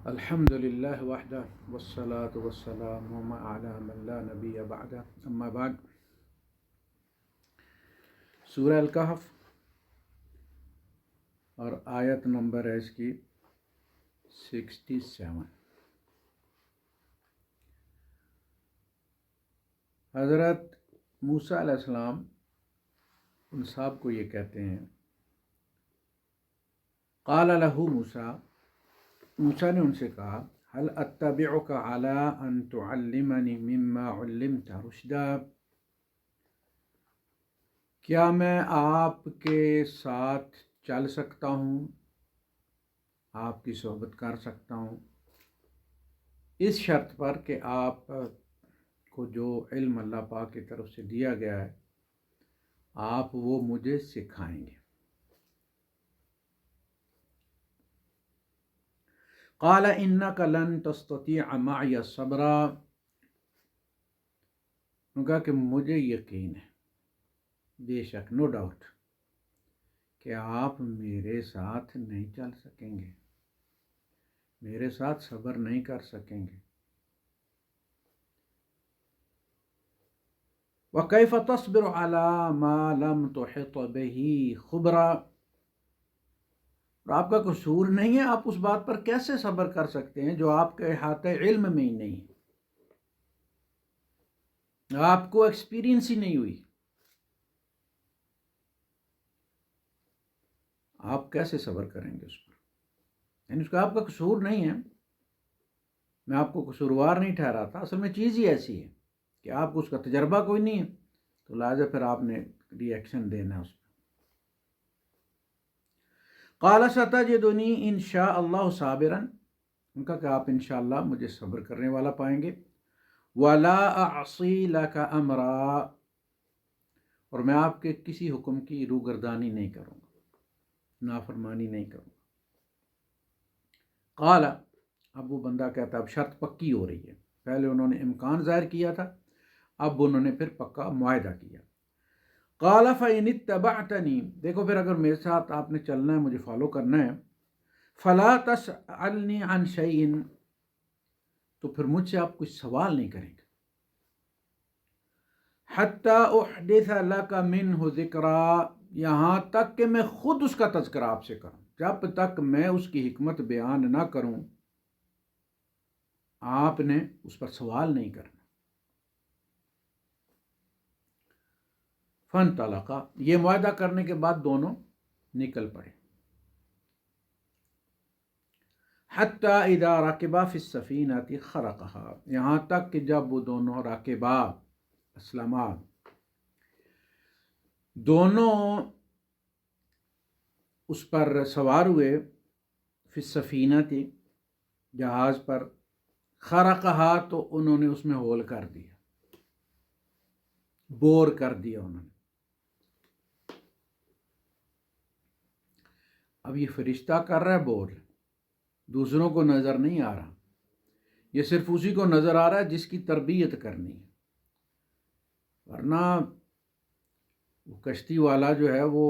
الحمد للہ وحدہ والصلاة والسلام علی من لا نبی بعدہ اما بعد۔ سورہ الکہف اور آیت نمبر ہے اس کی 67۔ حضرت موسیٰ علیہ السلام ان صاحب کو یہ کہتے ہیں، قال لہ موسیٰ، موسیٰ نے ان سے کہا، هل اتبعک علی ان تعلمنی مما علمت رشدا، کیا میں آپ کے ساتھ چل سکتا ہوں، آپ کی صحبت کر سکتا ہوں، اس شرط پر کہ آپ کو جو علم اللہ پاک کی طرف سے دیا گیا ہے آپ وہ مجھے سکھائیں گے۔ قال انک لن تستطیع معی صبرا، انہوں نے کہا کہ مجھے یقین ہے، بے شک، نو ڈاؤٹ، کہ آپ میرے ساتھ نہیں چل سکیں گے، میرے ساتھ صبر نہیں کر سکیں گے۔ وَكَيْفَ تَصْبِرُ عَلَى مَا لَمْ تُحِطْ بِهِ خُبْرًا، اور آپ کا قصور نہیں ہے، آپ اس بات پر کیسے صبر کر سکتے ہیں جو آپ کے احاطہ علم میں ہی نہیں ہے، آپ کو ایکسپیرینس ہی نہیں ہوئی، آپ کیسے صبر کریں گے اس پر؟ یعنی اس کا آپ کا قصور نہیں ہے، میں آپ کو قصوروار نہیں ٹھہراتا، اصل میں چیز ہی ایسی ہے کہ آپ کو اس کا تجربہ کوئی نہیں ہے، تو لہٰذا پھر آپ نے ری ایکشن دینا ہے اس پہ۔ قال ستجدنی ان شاء اللہ صابرا، ان کا کہ آپ انشاءاللہ مجھے صبر کرنے والا پائیں گے، ولا اعصی لک امرا، اور میں آپ کے کسی حکم کی روگردانی نہیں کروں گا، نافرمانی نہیں کروں گا۔ قال، اب وہ بندہ کہتا اب شرط پکی ہو رہی ہے، پہلے انہوں نے امکان ظاہر کیا تھا، اب انہوں نے پھر پکا معاہدہ کیا۔ قال فإن اتبعتنی، دیکھو پھر اگر میرے ساتھ آپ نے چلنا ہے، مجھے فالو کرنا ہے، فلا تسألنی عن شیء، تو پھر مجھ سے آپ کچھ سوال نہیں کریں گے، حتی احدث لک منہ ذکرا، یہاں تک کہ میں خود اس کا تذکرہ آپ سے کروں، جب تک میں اس کی حکمت بیان نہ کروں آپ نے اس پر سوال نہیں کرنا۔ فانطلقا، یہ معاہدہ کرنے کے بعد دونوں نکل پڑے، حتی اذا رکبا فی السفینۃ خرقہا، یہاں تک کہ جب وہ دونوں راکبا، اسلما، دونوں اس پر سوار ہوئے، فی السفینۃ، جہاز پر، خرقہا، تو انہوں نے اس میں ہول کر دیا، بور کر دیا انہوں نے۔ اب یہ فرشتہ کر رہا ہے بور، دوسروں کو نظر نہیں آ رہا، یہ صرف اسی کو نظر آ رہا ہے جس کی تربیت کرنی ہے، ورنہ وہ کشتی والا جو ہے وہ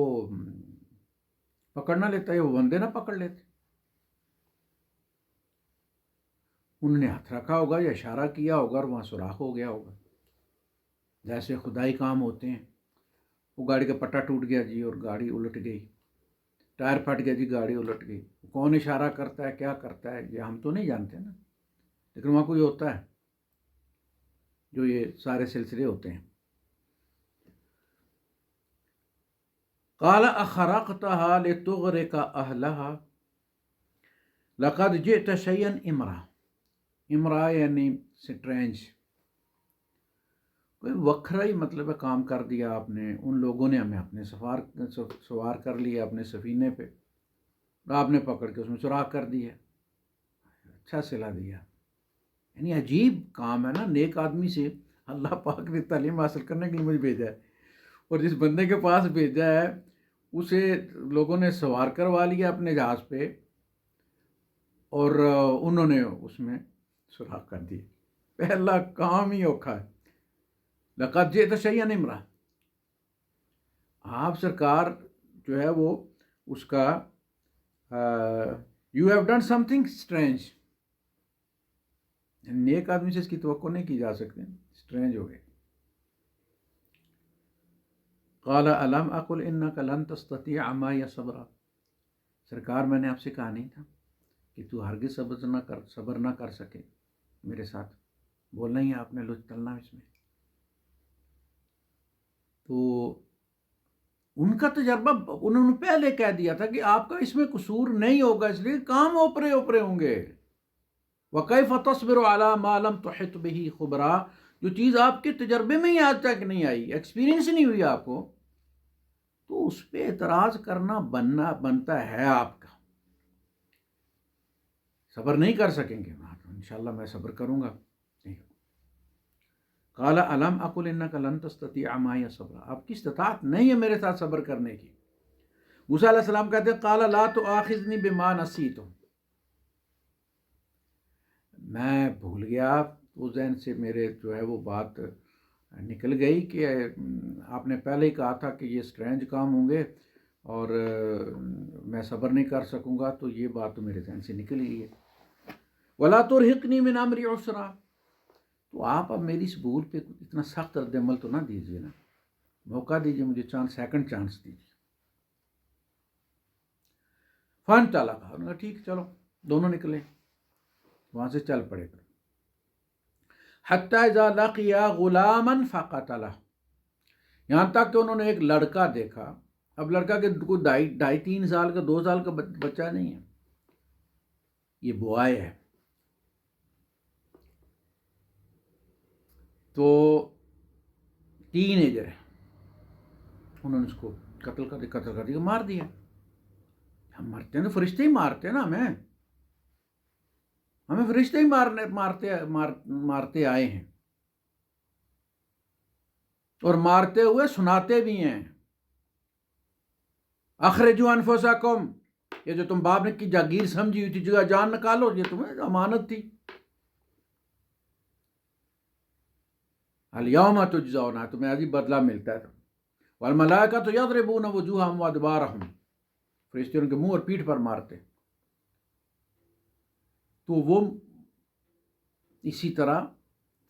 پکڑ نہ لیتا ہے، وہ بندے نہ پکڑ لیتے، انہوں نے ہاتھ رکھا ہوگا یا اشارہ کیا ہوگا اور وہاں سوراخ ہو گیا ہوگا، جیسے خدائی کام ہوتے ہیں، وہ گاڑی کا پٹا ٹوٹ گیا جی اور گاڑی الٹ گئی، ٹائر پھٹ گیا جی گاڑی الٹ گئی، کون اشارہ کرتا ہے، کیا کرتا ہے، یہ ہم تو نہیں جانتے نا، لیکن وہاں کوئی ہوتا ہے جو یہ سارے سلسلے ہوتے ہیں۔ قال اخرقتها لتغرق اهلها لقد جئت شيئا امرا، امرا یعنی سٹرینج، کوئی وکھرا ہی مطلب ہے کام کر دیا آپ نے، ان لوگوں نے ہمیں اپنے سوار کر لیا اپنے سفینے پہ، آپ نے پکڑ کے اس میں سوراخ کر دیا، اچھا صلہ دیا، یعنی عجیب کام ہے نا، نیک آدمی سے اللہ پاک نے تعلیم حاصل کرنے کے لیے مجھے بھیجا ہے، اور جس بندے کے پاس بھیجا ہے اسے لوگوں نے سوار کروا لیا اپنے جہاز پہ اور انہوں نے اس میں سوراخ کر دی، پہلا کام ہی اوکھا ہے۔ لقد جئت شیئا امرا، آپ سرکار جو ہے وہ اس کا you have done something strange, نیک آدمی سے اس کی توقع نہیں کی جا سکتی، اسٹرینج ہو گئے. قال الم اقل انک لن تستطیع معی صبرا، سرکار میں نے آپ سے کہا نہیں تھا کہ تو ہرگز صبر نہ کر سکے میرے ساتھ. بولنا ہی آپ نے لچ تلنا اس میں. تو ان کا تجربہ انہوں نے پہلے کہہ دیا تھا کہ آپ کا اس میں قصور نہیں ہوگا، اس لیے کام اوپرے اوپرے ہوں گے. وَكَيْفَ تَصْبِرُ عَلَى مَا لَمْ تُحِطْ بِهِ خُبْرًا، جو چیز آپ کے تجربے میں ہی آج تک نہیں آئی، ایکسپیرینس نہیں ہوئی آپ کو، تو اس پہ اعتراض کرنا بنتا ہے آپ کا. صبر نہیں کر سکیں گے، انشاءاللہ میں صبر کروں گا. قال الم اقل انک لن تستطیع معی صبرا، آپ کی استطاعت نہیں ہے میرے ساتھ صبر کرنے کی. موسیٰ علیہ السلام کہتے ہیں قال لا تؤاخذنی بما نسیت، میں بھول گیا، تو ذہن سے میرے جو ہے وہ بات نکل گئی کہ آپ نے پہلے ہی کہا تھا کہ یہ اسٹرینج کام ہوں گے اور میں صبر نہیں کر سکوں گا، تو یہ بات تو میرے ذہن سے نکل گئی ہے. ولا ترہقنی من امری عسرا، تو آپ اب میری اس بھول پہ اتنا سخت رد عمل تو نہ دیجیے نا، موقع دیجیے مجھے، سیکنڈ چانس دیجیے. فن چلا کہا، ٹھیک چلو. دونوں نکلے، وہاں سے چل پڑے. حتی اذا لقیا غلاما فقتلہ، یہاں تک کہ انہوں نے ایک لڑکا دیکھا. اب لڑکا کے کوئی 2.5-3 سال کا 2 سال کا بچہ نہیں ہے، یہ بوائے ہے. تو ٹین ایجر ہے. انہوں نے اس کو قتل کر دیا، مار دیا. ہم مرتے ہیں تو فرشتے ہی مارتے ہیں نا، ہمیں فرشتے ہی مارتے آئے ہیں، اور مارتے ہوئے سناتے بھی ہیں. اخرجوا انفسکم، یہ جو تم باپ نے کی جاگیر سمجھی ہوئی تھی، جگہ جان نکالو، یہ تمہیں امانت تھی. الیوم تجزون، تمہیں آج بدلہ ملتا ہے. والملائکۃ یضربون وجوہہم وادبارہم، فرشتے ان کے منہ اور پیٹھ پر مارتے. تو وہ اسی طرح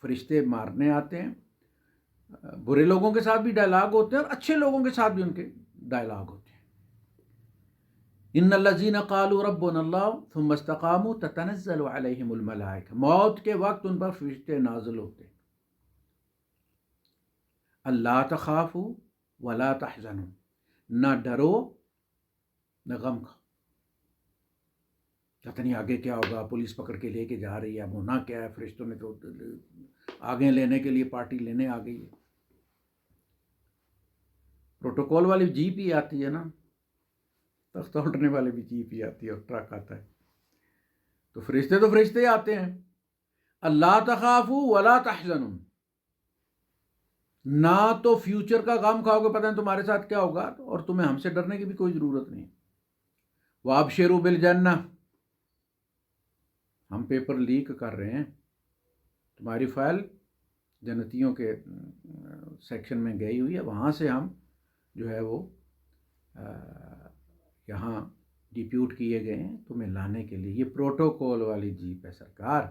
فرشتے مارنے آتے ہیں. برے لوگوں کے ساتھ بھی ڈائلاگ ہوتے ہیں اور اچھے لوگوں کے ساتھ بھی ان کے ڈائلاگ ہوتے ہیں. ان الذین قالوا ربنا اللہ ثم استقاموا تتنزل علیہم الملائکہ، موت کے وقت ان پر فرشتے نازل ہوتے ہیں. اللہ تخافوا ولا تحزنوا، نہ ڈرو نہ غم کھاؤ. پتہ نہیں آگے کیا ہوگا، پولیس پکڑ کے لے کے جا رہی ہے، اب ہونا کیا ہے، فرشتوں نے تو آگے لینے کے لیے پارٹی لینے آ گئی ہے. پروٹوکول والی جیپ ہی آتی ہے نا، تختہ اٹھنے والے بھی جیپ ہی آتی ہے اور ٹرک آتا ہے. تو فرشتے آتے ہیں. اللہ تخافوا ولا تحزنوا، نہ تو فیوچر کا غم کھاؤ گے، پتہ نہیں تمہارے ساتھ کیا ہوگا، اور تمہیں ہم سے ڈرنے کی بھی کوئی ضرورت نہیں. وابشروا بالجنہ، ہم پیپر لیک کر رہے ہیں، تمہاری فائل جنتیوں کے سیکشن میں گئی ہوئی ہے، وہاں سے ہم جو ہے وہ یہاں ڈیپیوٹ کیے گئے ہیں تمہیں لانے کے لیے. یہ پروٹوکول والی جیپ ہے سرکار.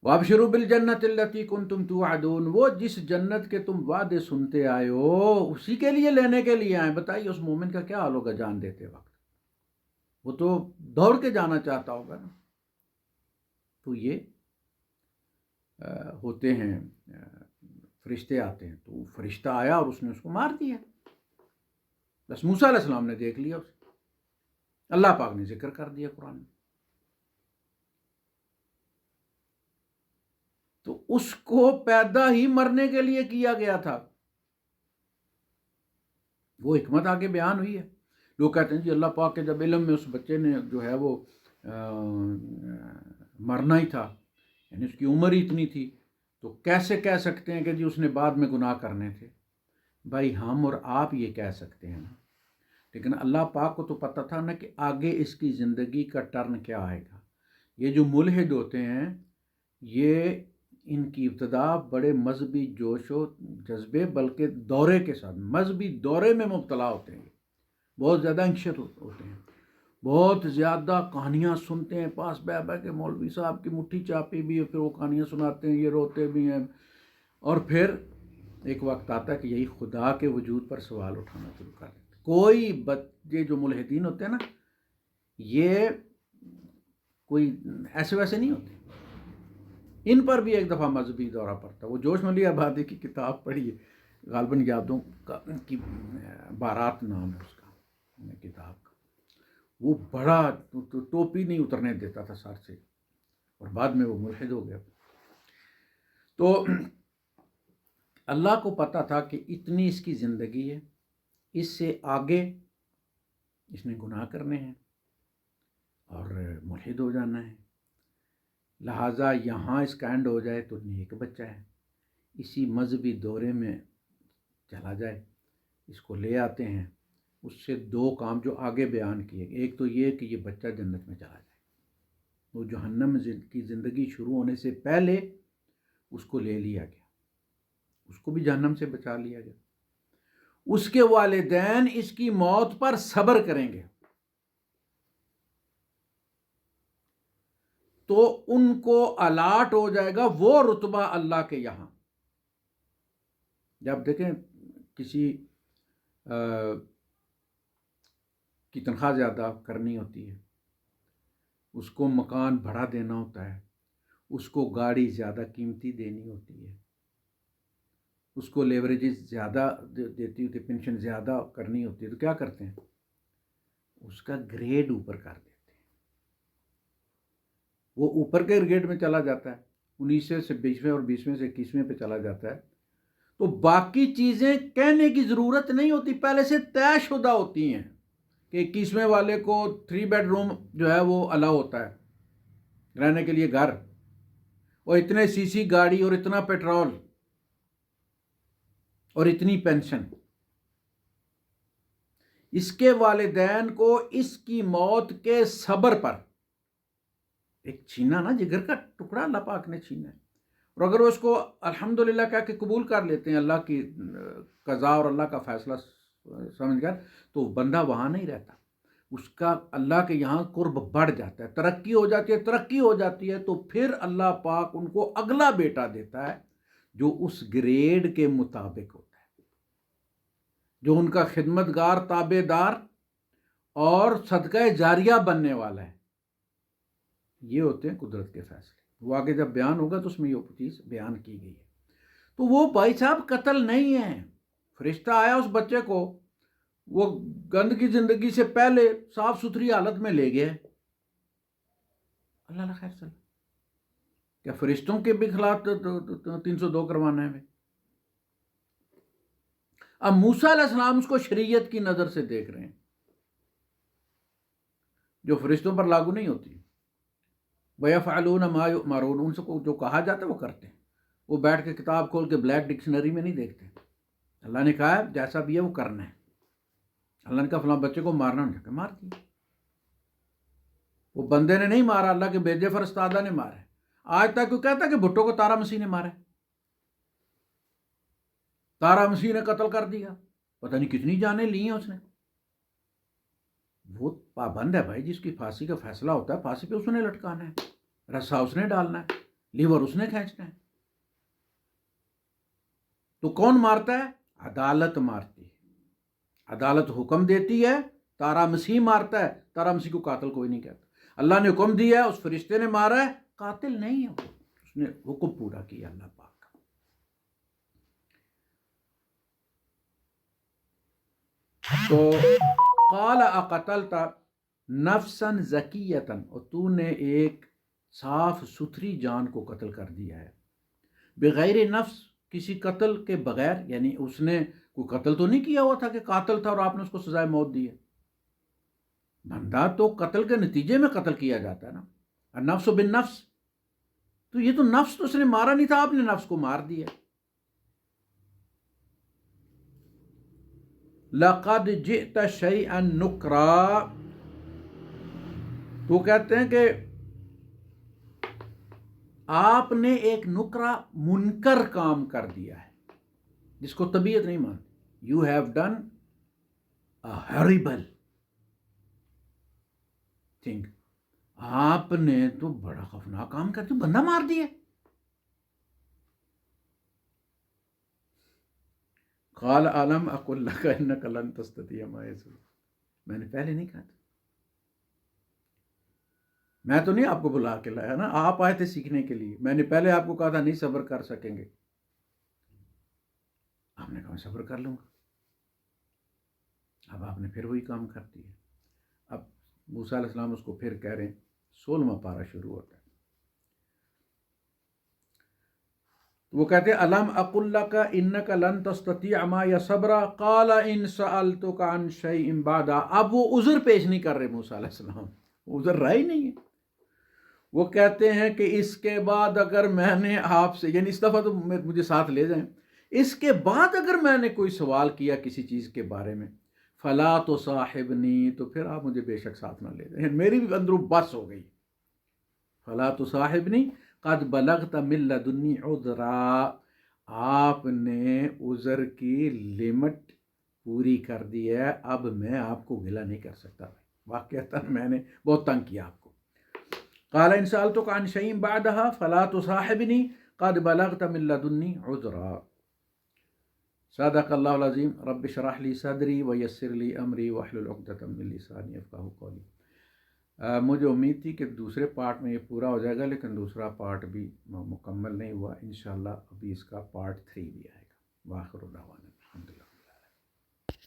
وابشروا بالجنۃ التی کنتم توعدون، وہ جس جنت کے تم وعدے سنتے آئے ہو اسی کے لیے لینے کے لیے آئے. بتائیے اس مومن کا کیا حال ہوگا جان دیتے وقت، وہ تو دوڑ کے جانا چاہتا ہوگا نا. تو یہ ہوتے ہیں، فرشتے آتے ہیں. تو فرشتہ آیا اور اس نے اس کو مار دیا. بس موسیٰ علیہ السلام نے دیکھ لیا اسے، اللہ پاک نے ذکر کر دیا قرآن میں. تو اس کو پیدا ہی مرنے کے لیے کیا گیا تھا. وہ حکمت آگے بیان ہوئی ہے. لوگ کہتے ہیں جی اللہ پاک کے جب علم میں اس بچے نے جو ہے وہ مرنا ہی تھا، یعنی اس کی عمر ہی اتنی تھی، تو کیسے کہہ سکتے ہیں کہ جی اس نے بعد میں گناہ کرنے تھے. بھائی ہم اور آپ یہ کہہ سکتے ہیں نا، لیکن اللہ پاک کو تو پتہ تھا نا کہ آگے اس کی زندگی کا ٹرن کیا آئے گا. یہ جو ملحد ہوتے ہیں، یہ ان کی ابتدا بڑے مذہبی جوش و جذبے بلکہ دورے کے ساتھ، مذہبی دورے میں مبتلا ہوتے ہیں، بہت زیادہ انکشت ہوتے ہیں. بہت زیادہ کہانیاں سنتے ہیں، پاس بہ بہ کے مولوی صاحب کی مٹھی چاپی بھی ہے، پھر وہ کہانیاں سناتے ہیں، یہ روتے بھی ہیں، اور پھر ایک وقت آتا ہے کہ یہی خدا کے وجود پر سوال اٹھانا شروع کر دیتے ہیں۔ کوئی بچے جو ملحدین ہوتے ہیں نا، یہ کوئی ایسے ویسے نہیں ہوتے، ان پر بھی ایک دفعہ مذہبی دورہ پڑتا۔ وہ جوش ملی آبادی کی کتاب پڑھی ہے، غالباً یادوں کی بارات نام ہے اس کا کتاب کا، وہ بڑا ٹوپی نہیں اترنے دیتا تھا سر سے، اور بعد میں وہ ملحد ہو گیا۔ تو اللہ کو پتا تھا کہ اتنی اس کی زندگی ہے، اس سے آگے اس نے گناہ کرنے ہیں اور ملحد ہو جانا ہے، لہٰذا یہاں اس کا اینڈ ہو جائے تو نیک بچہ ہے، اسی مذہبی دورے میں چلا جائے، اس کو لے آتے ہیں۔ اس سے دو کام جو آگے بیان کیے، ایک تو یہ کہ یہ بچہ جنت میں چلا جائے، وہ جہنم کی زندگی شروع ہونے سے پہلے اس کو لے لیا گیا، اس کو بھی جہنم سے بچا لیا گیا۔ اس کے والدین اس کی موت پر صبر کریں گے تو ان کو الاٹ ہو جائے گا وہ رتبہ اللہ کے یہاں۔ جب دیکھیں کسی کی تنخواہ زیادہ کرنی ہوتی ہے، اس کو مکان بڑھا دینا ہوتا ہے، اس کو گاڑی زیادہ قیمتی دینی ہوتی ہے، اس کو لیوریجز زیادہ دیتی ہوتی ہے، پینشن زیادہ کرنی ہوتی ہے، تو کیا کرتے ہیں؟ اس کا گریڈ اوپر کر دیتے ہیں، وہ اوپر کے گریڈ میں چلا جاتا ہے، 19 سے 20 اور 20 سے 21 پہ چلا جاتا ہے، تو باقی چیزیں کہنے کی ضرورت نہیں ہوتی، پہلے سے طے شدہ ہوتی ہیں کہ 21 والے کو 3 بیڈ روم جو ہے وہ الاؤ ہوتا ہے رہنے کے لیے، گھر، اور اتنے سی سی گاڑی، اور اتنا پیٹرول، اور اتنی پینشن۔ اس کے والدین کو اس کی موت کے صبر پر ایک چھینا نا، جگر کا ٹکڑا اللہ پاک نے چھینا ہے، اور اگر وہ اس کو الحمدللہ کہہ کے قبول کر لیتے ہیں اللہ کی قضاء اور اللہ کا فیصلہ سمجھ کر، تو بندہ وہاں نہیں رہتا، اس کا اللہ کے یہاں قرب بڑھ جاتا ہے، ترقی ہو جاتی ہے، تو پھر اللہ پاک ان کو اگلا بیٹا دیتا ہے جو اس گریڈ کے مطابق ہوتا ہے، جو ان کا خدمت گار، تابع دار اور صدقہ جاریہ بننے والا ہے۔ یہ ہوتے ہیں قدرت کے فیصلے، وہ آگے جب بیان ہوگا تو اس میں یہ چیز بیان کی گئی ہے۔ تو وہ بھائی صاحب قتل نہیں ہے، فرشتہ آیا اس بچے کو، وہ گند کی زندگی سے پہلے صاف ستھری حالت میں لے گیا، اللہ خیر صلی، کیا فرشتوں کے بھی خلاف 302 کروانا ہے؟ اب موسیٰ علیہ السلام اس کو شریعت کی نظر سے دیکھ رہے ہیں جو فرشتوں پر لاگو نہیں ہوتی، وَيَفْعَلُونَ مَا يُؤْمَرُونَ، ان سے کو جو کہا جاتا ہے وہ کرتے ہیں، وہ بیٹھ کے کتاب کھول کے بلیک ڈکشنری میں نہیں دیکھتے، اللہ نے کہا ہے جیسا بھی ہے وہ کرنا ہے، اللہ نے کہا فلاں بچے کو مارنا، نہیں کہ مار دیا، وہ بندے نے نہیں مارا، اللہ کے بھیجے فرستادہ نے مارا ہے۔ آج تک کوئی کہتا ہے کہ بھٹو کو تارا مسیح نے مارا ہے، تارا مسیح نے قتل کر دیا، پتہ نہیں کتنی جانیں لی ہیں اس نے، وہ پابند ہے بھائی، جس کی پھانسی کا فیصلہ ہوتا ہے پھانسی پہ اس نے لٹکانا ہے، رسا اس نے ڈالنا ہے، لیور اس نے کھینچنا ہے۔ تو کون مارتا ہے؟ عدالت مارتی ہے، عدالت حکم دیتی ہے، تارا مسیح مارتا ہے، تارا مسیح کو قاتل کوئی نہیں کہتا، اللہ نے حکم دیا ہے، اس فرشتے نے مارا ہے، قاتل نہیں ہے، اس نے حکم پورا کیا اللہ پاک کا۔ تو قال اقتلت نفسا زکیۃ، اور تو نے ایک صاف ستھری جان کو قتل کر دیا ہے، بغیر نفس، کسی قتل کے بغیر، یعنی اس نے کوئی قتل تو نہیں کیا ہوا تھا کہ قاتل تھا اور آپ نے اس کو سزائے موت دی ہے، بندہ تو قتل کے نتیجے میں قتل کیا جاتا ہے نا، النفس بالنفس، تو یہ تو نفس تو اس نے مارا نہیں تھا، آپ نے نفس کو مار دیا۔ لقد جئت شیئا نکرا، تو کہتے ہیں کہ آپ نے ایک نکرا منکر کام کر دیا ہے جس کو طبیعت نہیں مانتی، you have done a horrible, think آپ نے تو بڑا خوفناک کام کر دیا، بندہ مار دیا. قال الم اقل لك انك لن تستطيع معي صبرا، میں نے پہلے نہیں کہا تھا؟ میں تو نہیں آپ کو بلا کے لایا نا، آپ آئے تھے سیکھنے کے لیے. میں نے پہلے آپ کو کہا تھا نہیں صبر کر سکیں گے. آپ نے کہا میں صبر کر لوں گا. اب آپ نے پھر وہی کام کر دیا. اب موسیٰ علیہ السلام اس کو پھر کہہ رہے ہیں، 16واں پارہ شروع ہوتا ہے. وہ کہتے ہیں الم اقل لک انک لن تستطیع معی صبرا قال ان سألتک عن شیء بعد. اب وہ عذر پیش نہیں کر رہے موسیٰ علیہ السلام، عذر رہا ہی نہیں ہے. وہ کہتے ہیں کہ اس کے بعد اگر میں نے آپ سے، یعنی اس دفعہ تو مجھے ساتھ لے جائیں، اس کے بعد اگر میں نے کوئی سوال کیا کسی چیز کے بارے میں، فلا تو صاحبنی، تو پھر آپ مجھے بے شک ساتھ نہ لے جائیں. میری بھی اندروں بس ہو گئی. فلا تو صاحبنی قد بلغت من لدنی عذرا، آپ نے عذر کی لمٹ پوری کر دی ہے، اب میں آپ کو گلہ نہیں کر سکتا. واقعتاً میں نے بہت تنگ کیا آپ کو. قال ان سألتك عن شيء بعدها فلا تصاحبني قد بلغت من لدني عذرا. صدق اللہ العظیم. رب اشرح لي صدری ويسر لي امری واحلل عقدۃ من لسانی یفقہوا قولی. مجھے امید تھی کہ دوسرے پارٹ میں یہ پورا ہو جائے گا، لیکن دوسرا پارٹ بھی مکمل نہیں ہوا. انشاءاللہ ابھی اس کا پارٹ 3 بھی آئے گا. وآخر دعوانا